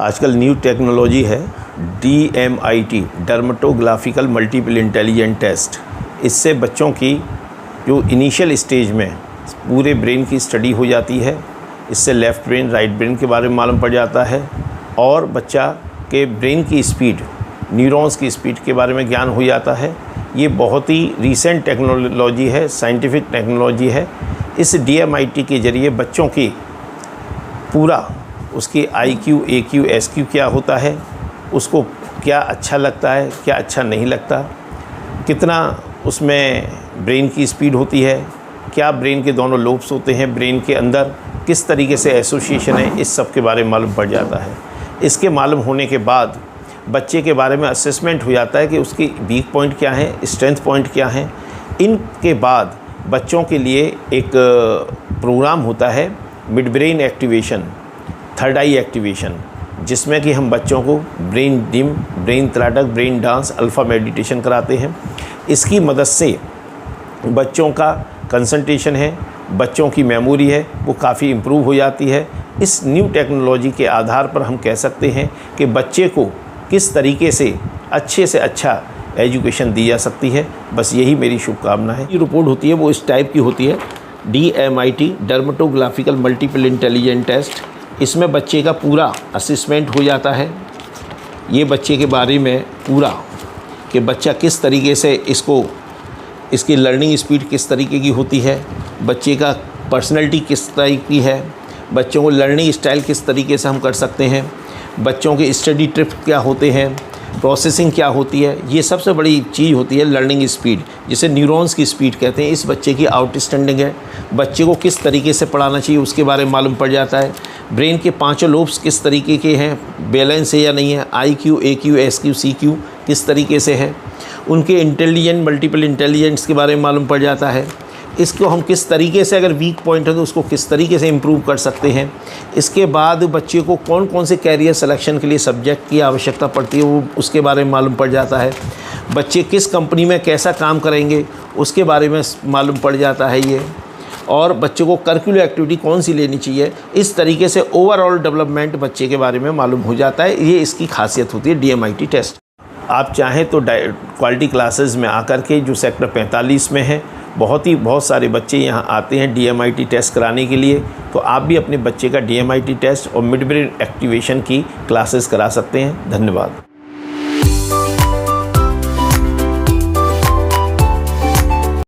आजकल new technology है DMIT, डर्मेटोग्राफिकल multiple intelligent test. इससे बच्चों की जो इनिशियल स्टेज में पूरे ब्रेन की स्टडी हो जाती है। इससे लेफ़्ट ब्रेन राइट ब्रेन के बारे में मालूम पड़ जाता है और बच्चा के ब्रेन की स्पीड, न्यूरॉन्स की स्पीड के बारे में ज्ञान हो जाता है। ये बहुत ही रीसेंट टेक्नोलॉजी है, साइंटिफिक टेक्नोलॉजी है। इस DMIT के ज़रिए बच्चों की पूरा उसकी IQ, AQ, SQ क्या होता है, उसको क्या अच्छा लगता है, क्या अच्छा नहीं लगता, कितना उसमें ब्रेन की स्पीड होती है, क्या ब्रेन के दोनों लोब्स होते हैं, ब्रेन के अंदर किस तरीके से एसोसिएशन है, इस सब के बारे में मालूम पड़ जाता है। इसके मालूम होने के बाद बच्चे के बारे में असेसमेंट हो जाता है कि उसकी वीक पॉइंट क्या है, स्ट्रेंथ पॉइंट क्या है। इनके बाद बच्चों के लिए एक प्रोग्राम होता है mid brain activation, third eye activation, जिसमें कि हम बच्चों को ब्रेन डिम, ब्रेन त्राटक, ब्रेन डांस, अल्फ़ा मेडिटेशन कराते हैं। इसकी मदद से बच्चों का कंसंट्रेशन है, बच्चों की मेमोरी है, वो काफ़ी इम्प्रूव हो जाती है। इस न्यू टेक्नोलॉजी के आधार पर हम कह सकते हैं कि बच्चे को किस तरीके से अच्छा एजुकेशन दी जा सकती है। बस यही मेरी शुभकामना है। ये रिपोर्ट होती है वो इस टाइप की होती है, DMIT, डर्मेटोग्राफिकल मल्टीपल इंटेलिजेंट टेस्ट। इसमें बच्चे का पूरा असेसमेंट हो जाता है। ये बच्चे के बारे में पूरा कि बच्चा किस तरीके से इसकी लर्निंग स्पीड किस तरीके की होती है, बच्चे का पर्सनैलिटी किस तरह की है, बच्चों को लर्निंग स्टाइल किस तरीके से हम कर सकते हैं, बच्चों के स्टडी ट्रिप क्या होते हैं, प्रोसेसिंग क्या होती है। ये सबसे बड़ी चीज़ होती है लर्निंग स्पीड, जिसे न्यूरॉन्स की स्पीड कहते हैं। इस बच्चे की आउटस्टैंडिंग है। बच्चे को किस तरीके से पढ़ाना चाहिए उसके बारे में मालूम पड़ जाता है। ब्रेन के पांचों लोब्स किस तरीके के हैं, बैलेंस है या नहीं है, IQ, AQ, SQ, CQ किस तरीके से है, उनके इंटेलिजेंट मल्टीपल इंटेलिजेंस के बारे में मालूम पड़ जाता है। इसको हम किस तरीके से, अगर वीक पॉइंट है तो उसको किस तरीके से इम्प्रूव कर सकते हैं। इसके बाद बच्चे को कौन कौन से कैरियर सिलेक्शन के लिए सब्जेक्ट की आवश्यकता पड़ती है वो उसके बारे में मालूम पड़ जाता है। बच्चे किस कंपनी में कैसा काम करेंगे उसके बारे में मालूम पड़ जाता है ये। और बच्चे को करिकुलर एक्टिविटी कौन सी लेनी चाहिए, इस तरीके से ओवरऑल डेवलपमेंट बच्चे के बारे में मालूम हो जाता है। ये इसकी खासियत होती है DMIT टेस्ट। आप चाहें तो क्वालिटी क्लासेस में आकर के, जो सेक्टर 45 में है, बहुत सारे बच्चे यहाँ आते हैं DMIT टेस्ट कराने के लिए। तो आप भी अपने बच्चे का DMIT टेस्ट और मिड ब्रेन एक्टिवेशन की क्लासेस करा सकते हैं। धन्यवाद।